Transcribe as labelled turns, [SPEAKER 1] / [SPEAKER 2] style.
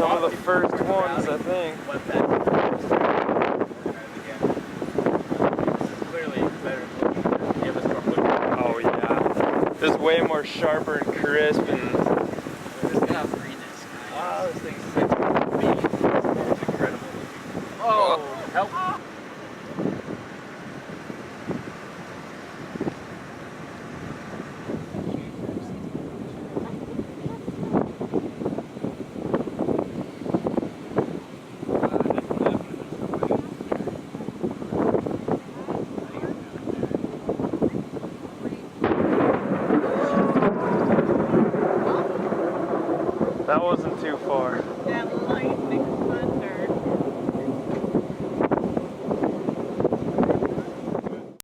[SPEAKER 1] some of the first ones, I think. Oh yeah, this is way more sharper and crisp and.
[SPEAKER 2] Wow, this thing's it's incredible. Oh, help!
[SPEAKER 1] That wasn't too far.
[SPEAKER 3] That lightning.